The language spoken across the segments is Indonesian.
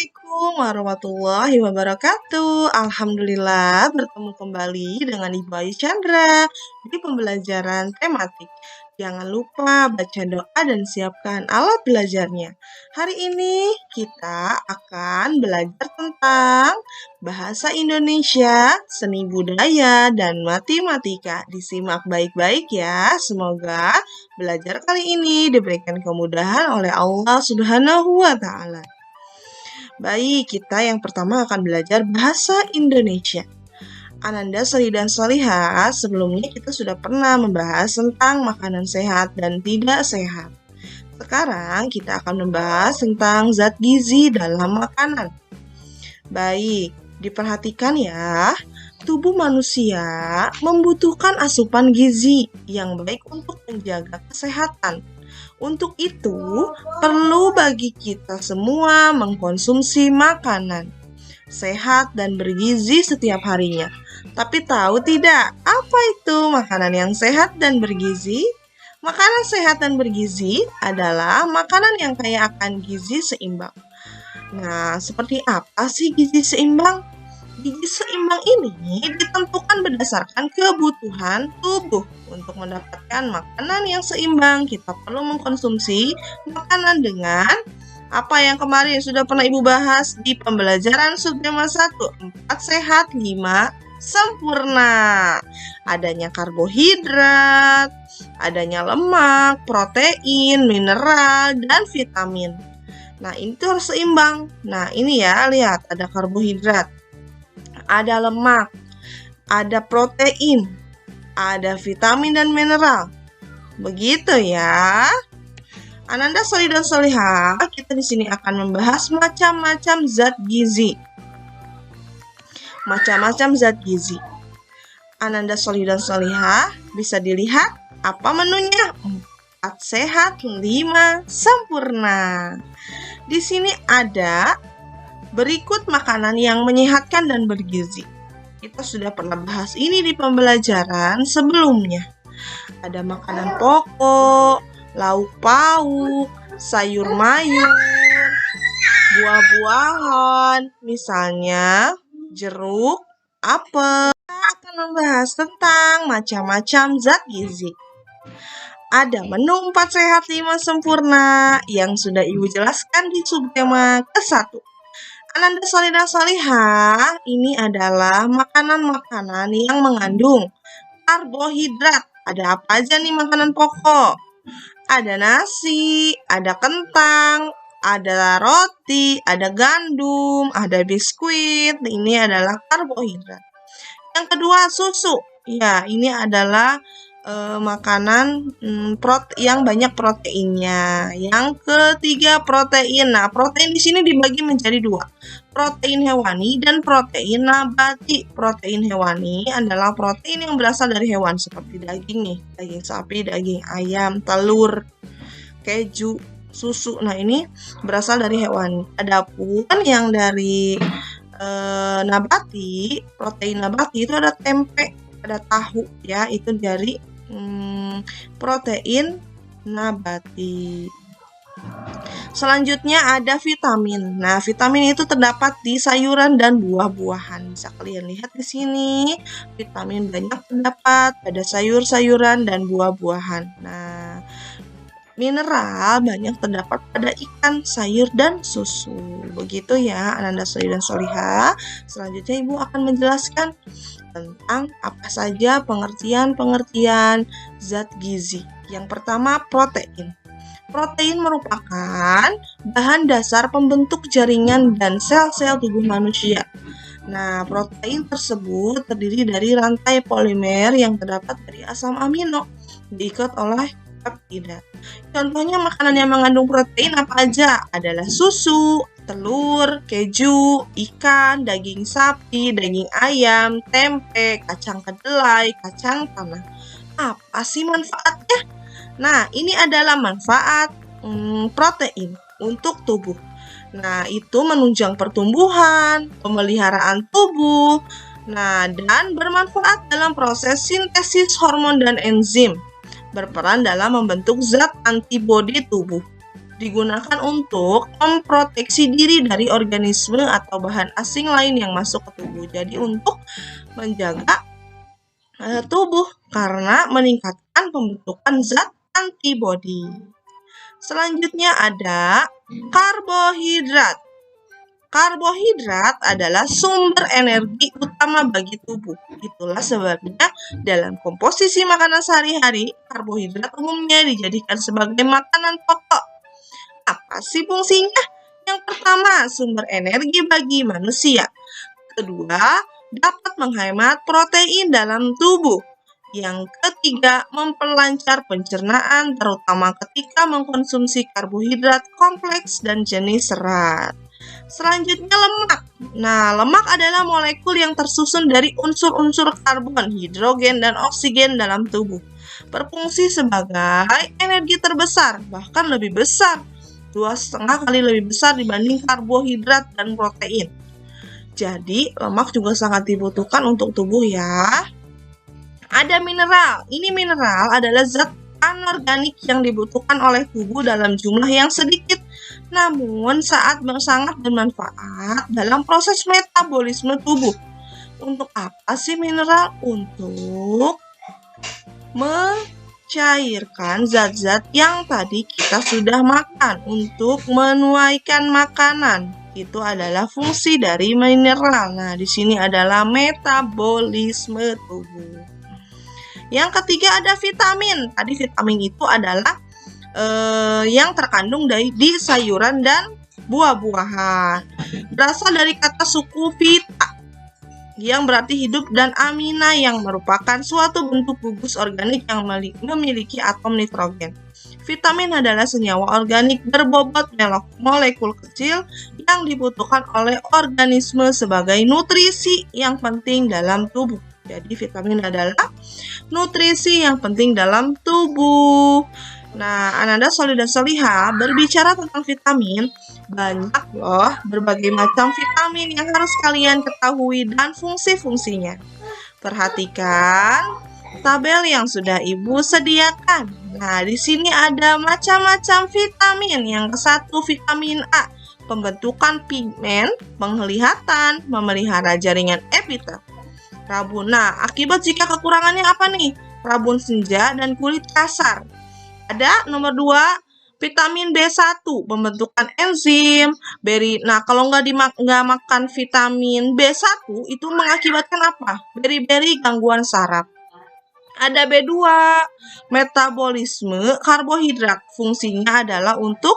Assalamualaikum warahmatullahi wabarakatuh. Alhamdulillah bertemu kembali dengan Ibu Ayu Chandra di pembelajaran tematik. Jangan lupa baca doa dan siapkan alat belajarnya. Hari ini kita akan belajar tentang bahasa Indonesia, seni budaya, dan matematika. Disimak baik-baik ya. Semoga belajar kali ini diberikan kemudahan oleh Allah Subhanahu wa Ta'ala. Baik, kita yang pertama akan belajar bahasa Indonesia. Ananda, Sri, dan Solihah, sebelumnya kita sudah pernah membahas tentang makanan sehat dan tidak sehat. Sekarang kita akan membahas tentang zat gizi dalam makanan. Baik, diperhatikan ya. Tubuh manusia membutuhkan asupan gizi yang baik untuk menjaga kesehatan. Untuk itu, perlu bagi kita semua mengkonsumsi makanan sehat dan bergizi setiap harinya. Tapi tahu tidak, apa itu makanan yang sehat dan bergizi? Makanan sehat dan bergizi adalah makanan yang kaya akan gizi seimbang. Nah, seperti apa sih gizi seimbang? Gizi seimbang ini ditentukan berdasarkan kebutuhan tubuh. Untuk mendapatkan makanan yang seimbang, kita perlu mengkonsumsi makanan dengan apa yang kemarin sudah pernah Ibu bahas di pembelajaran subtema 1, 4 sehat, 5 sempurna. Adanya karbohidrat, adanya lemak, protein, mineral, dan vitamin. Nah, ini tuh harus seimbang. Nah, ini ya, lihat ada karbohidrat, ada lemak, ada protein, ada vitamin dan mineral. Begitu ya. Ananda, Sri, dan Solihah, kita di sini akan membahas macam-macam zat gizi. Macam-macam zat gizi. Ananda, Sri, dan Solihah, bisa dilihat apa menunya? 4 sehat, 5 sempurna. Di sini ada berikut makanan yang menyehatkan dan bergizi. Kita sudah pernah bahas ini di pembelajaran sebelumnya. Ada makanan pokok, lauk pauk, sayur mayur, buah-buahan, misalnya jeruk, apel. Kita akan membahas tentang macam-macam zat gizi. Ada menu 4 sehat 5 sempurna yang sudah Ibu jelaskan di subtema ke-1. Ananda, Sri, dan Solihah, ini adalah makanan-makanan yang mengandung karbohidrat. Ada apa aja nih makanan pokok? Ada nasi, ada kentang, ada roti, ada gandum, ada biskuit. Ini adalah karbohidrat. Yang kedua, susu. Ya, ini adalah makanan yang banyak proteinnya. Yang ketiga, protein. Nah, protein di sini dibagi menjadi 2. Protein hewani dan protein nabati. Protein hewani adalah protein yang berasal dari hewan seperti daging nih, daging sapi, daging ayam, telur, keju, susu. Nah, ini berasal dari hewan. Adapun yang dari nabati, protein nabati itu ada tempe, ada tahu ya, itu dari protein nabati. Selanjutnya ada vitamin. Nah, vitamin itu terdapat di sayuran dan buah-buahan. Bisa kalian lihat di sini, vitamin banyak terdapat pada sayur-sayuran dan buah-buahan. Nah, mineral banyak terdapat pada ikan, sayur, dan susu. Begitu ya, Ananda, Sri, dan Solihah. Selanjutnya Ibu akan menjelaskan tentang apa saja pengertian-pengertian zat gizi. Yang pertama, protein. Protein merupakan bahan dasar pembentuk jaringan dan sel-sel tubuh manusia. Nah, protein tersebut terdiri dari rantai polimer yang terdapat dari asam amino diikat oleh peptida. Contohnya makanan yang mengandung protein apa aja? Adalah susu, telur, keju, ikan, daging sapi, daging ayam, tempe, kacang kedelai, kacang tanah. Apa sih manfaatnya? Nah, ini adalah manfaat protein untuk tubuh. Nah, itu menunjang pertumbuhan, pemeliharaan tubuh, dan bermanfaat dalam proses sintesis hormon dan enzim. Berperan dalam membentuk zat antibodi tubuh. digunakan untuk memproteksi diri dari organisme atau bahan asing lain yang masuk ke tubuh. Jadi untuk menjaga tubuh karena meningkatkan pembentukan zat antibodi. Selanjutnya ada karbohidrat. Karbohidrat adalah sumber energi utama bagi tubuh. Itulah sebabnya dalam komposisi makanan sehari-hari, karbohidrat umumnya dijadikan sebagai makanan pokok. Apa sih fungsinya? Yang pertama, sumber energi bagi manusia. Kedua, dapat menghemat protein dalam tubuh. Yang ketiga, memperlancar pencernaan terutama ketika mengkonsumsi karbohidrat kompleks dan jenis serat. Selanjutnya lemak. Nah, lemak adalah molekul yang tersusun dari unsur-unsur karbon, hidrogen, dan oksigen dalam tubuh. Berfungsi sebagai energi terbesar, bahkan lebih besar, 2,5 kali lebih besar dibanding karbohidrat dan protein. Jadi, lemak juga sangat dibutuhkan untuk tubuh ya. Ada mineral. Ini mineral adalah zat anorganik yang dibutuhkan oleh tubuh dalam jumlah yang sedikit, namun sangat bermanfaat dalam proses metabolisme tubuh. Untuk apa sih mineral? Untuk mencairkan zat-zat yang tadi kita sudah makan, untuk menuaikan makanan. Itu adalah fungsi dari mineral. Nah, di sini adalah metabolisme tubuh. Yang ketiga ada vitamin. Tadi vitamin itu adalah yang terkandung di sayuran dan buah-buahan. Berasal dari kata suku vita, yang berarti hidup, dan amina, yang merupakan suatu bentuk gugus organik yang memiliki atom nitrogen. Vitamin adalah senyawa organik berbobot molekul kecil yang dibutuhkan oleh organisme sebagai nutrisi yang penting dalam tubuh. Jadi vitamin adalah nutrisi yang penting dalam tubuh. Nah, Ananda Sholih dan Sholihah, berbicara tentang vitamin, banyak loh berbagai macam vitamin yang harus kalian ketahui dan fungsi-fungsinya. Perhatikan tabel yang sudah Ibu sediakan. Nah, di sini ada macam-macam vitamin. Yang ke-1 vitamin A, pembentukan pigmen, penglihatan, memelihara jaringan epitel. Rabun. Nah, akibat jika kekurangannya apa nih? Rabun senja dan kulit kasar. Ada nomor 2, vitamin B1, pembentukan enzim, beri. Nah, kalau nggak makan vitamin B1, itu mengakibatkan apa? Beri-beri gangguan saraf. Ada B2, metabolisme karbohidrat. Fungsinya adalah untuk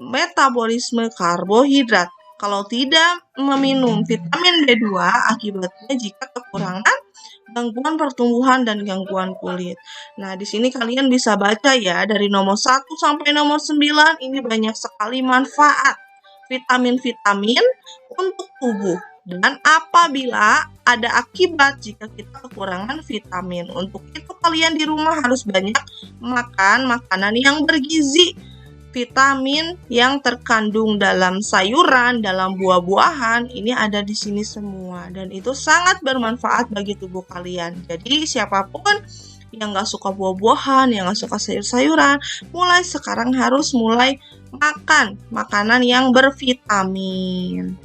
metabolisme karbohidrat. Kalau tidak meminum vitamin B2, akibatnya jika kekurangan, gangguan pertumbuhan dan gangguan kulit. Nah, di sini kalian bisa baca ya, dari nomor 1 sampai nomor 9, ini banyak sekali manfaat vitamin-vitamin untuk tubuh. Dan apabila ada akibat jika kita kekurangan vitamin. Untuk itu kalian di rumah harus banyak makan makanan yang bergizi. Vitamin yang terkandung dalam sayuran, dalam buah-buahan, ini ada di sini semua. Dan itu sangat bermanfaat bagi tubuh kalian. Jadi siapapun yang gak suka buah-buahan, yang gak suka sayur-sayuran, mulai sekarang harus mulai makan makanan yang bervitamin.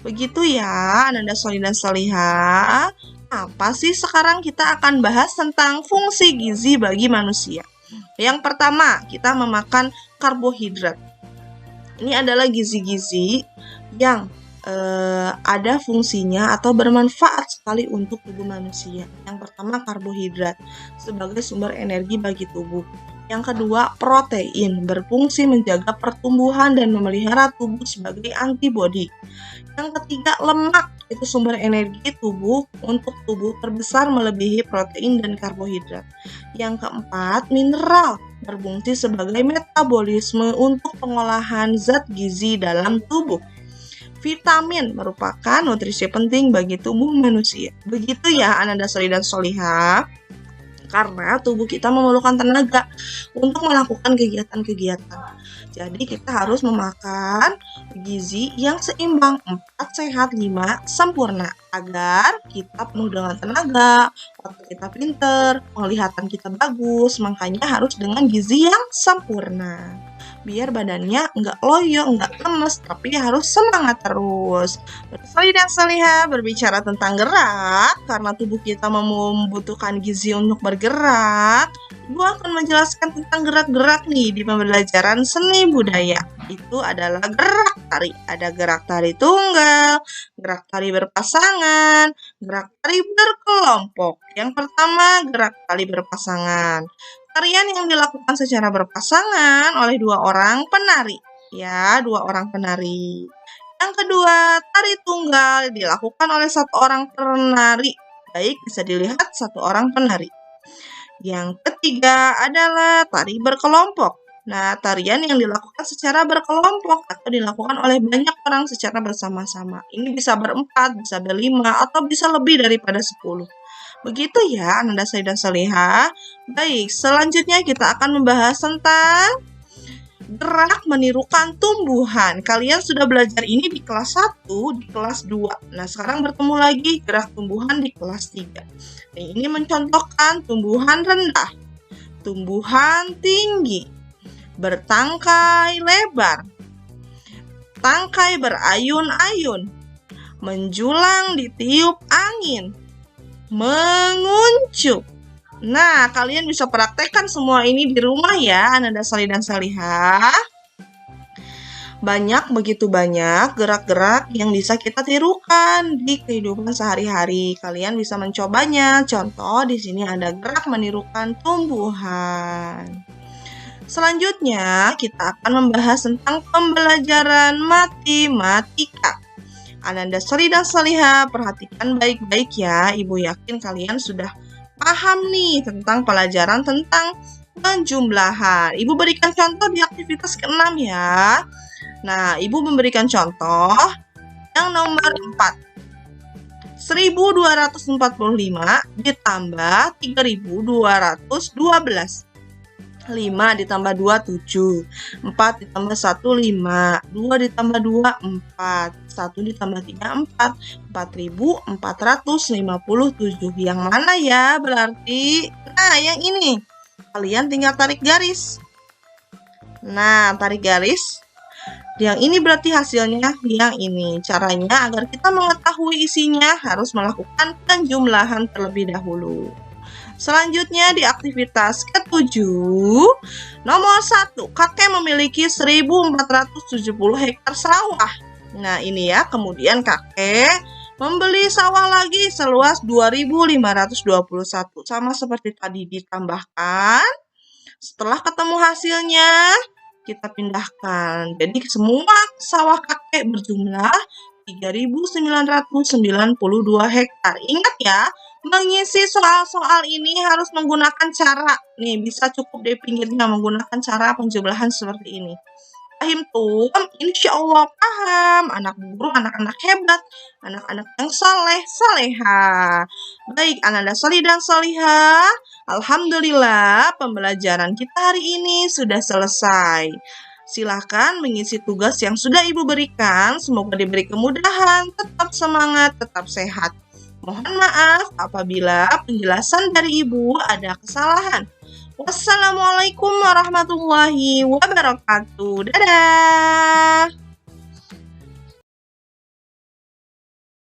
Begitu ya, Ananda Sholih dan Sholihah. Apa sih sekarang kita akan bahas tentang fungsi gizi bagi manusia. Yang pertama, kita memakan karbohidrat. Ini adalah gizi-gizi yang ada fungsinya atau bermanfaat sekali untuk tubuh manusia. Yang pertama, karbohidrat sebagai sumber energi bagi tubuh. Yang kedua, protein berfungsi menjaga pertumbuhan dan memelihara tubuh sebagai antibodi. Yang ketiga, lemak itu sumber energi tubuh untuk tubuh terbesar melebihi protein dan karbohidrat. Yang keempat, mineral berfungsi sebagai metabolisme untuk pengolahan zat gizi dalam tubuh. Vitamin merupakan nutrisi penting bagi tubuh manusia. Begitu ya, Ananda Sholih dan Sholihah. Karena tubuh kita memerlukan tenaga untuk melakukan kegiatan-kegiatan. Jadi kita harus memakan gizi yang seimbang, 4 sehat, 5 sempurna, agar kita penuh dengan tenaga, otak kita pinter, penglihatan kita bagus, makanya harus dengan gizi yang sempurna. Biar badannya nggak loyo, nggak lemes, tapi harus semangat terus. Soli dan Soliha berbicara tentang gerak, karena tubuh kita membutuhkan gizi untuk bergerak. Ibu akan menjelaskan tentang gerak-gerak nih di pembelajaran seni budaya. Itu adalah gerak tari. Ada gerak tari tunggal, gerak tari berpasangan, gerak tari berkelompok. Yang pertama, gerak tari berpasangan. Tarian yang dilakukan secara berpasangan oleh 2 orang penari. Ya, 2 orang penari. Yang kedua, tari tunggal dilakukan oleh 1 orang penari. Baik, bisa dilihat 1 orang penari. Yang ketiga adalah tari berkelompok. Nah, tarian yang dilakukan secara berkelompok atau dilakukan oleh banyak orang secara bersama-sama. Ini bisa ber-4, bisa ber-5, atau bisa lebih daripada 10. Begitu ya, Ananda Soli dan Soliha. Baik, selanjutnya kita akan membahas tentang gerak menirukan tumbuhan. Kalian sudah belajar ini di kelas 1, di kelas 2. Nah, sekarang bertemu lagi gerak tumbuhan di kelas 3. Nah, ini mencontohkan tumbuhan rendah, tumbuhan tinggi, bertangkai lebar, tangkai berayun-ayun, menjulang ditiup angin, menguncup. Nah, kalian bisa praktekkan semua ini di rumah ya, Ananda Soli dan Soliha. Begitu banyak gerak-gerak yang bisa kita tirukan di kehidupan sehari-hari. Kalian bisa mencobanya. Contoh, di sini ada gerak menirukan tumbuhan. Selanjutnya, kita akan membahas tentang pembelajaran matematika. Ananda Soli dan Soliha, perhatikan baik-baik ya. Ibu yakin kalian sudah paham nih tentang pelajaran tentang penjumlahan. Ibu berikan contoh di aktivitas ke-6 ya. Nah, Ibu memberikan contoh yang nomor 4. 1245 ditambah 3212. 5 ditambah 2, 7. 4 ditambah 1, 5. 2 ditambah 2, 4. 1 ditambah 3, 4. 4.457. Yang mana ya berarti? Nah, yang ini. Kalian tinggal tarik garis. Nah, tarik garis. Yang ini berarti hasilnya yang ini. Caranya agar kita mengetahui isinya harus melakukan penjumlahan terlebih dahulu. Selanjutnya di aktivitas ke-7, nomor 1, kakek memiliki 1470 hektar sawah. Nah, ini ya, kemudian kakek membeli sawah lagi seluas 2521. Sama seperti tadi ditambahkan. Setelah ketemu hasilnya, kita pindahkan. Jadi semua sawah kakek berjumlah 3.992 hektar. Ingat ya, mengisi soal-soal ini harus menggunakan cara. Nih, bisa cukup di pinggirnya menggunakan cara penjumlahan seperti ini. Paham tuh? Insya Allah paham. Anak guru, anak-anak hebat. Anak-anak yang saleh, saleha. Baik, Ananda Soli dan Soliha. Alhamdulillah, pembelajaran kita hari ini sudah selesai. Silahkan mengisi tugas yang sudah Ibu berikan. Semoga diberi kemudahan, tetap semangat, tetap sehat. Mohon maaf apabila penjelasan dari Ibu ada kesalahan. Wassalamualaikum warahmatullahi wabarakatuh. Dadah!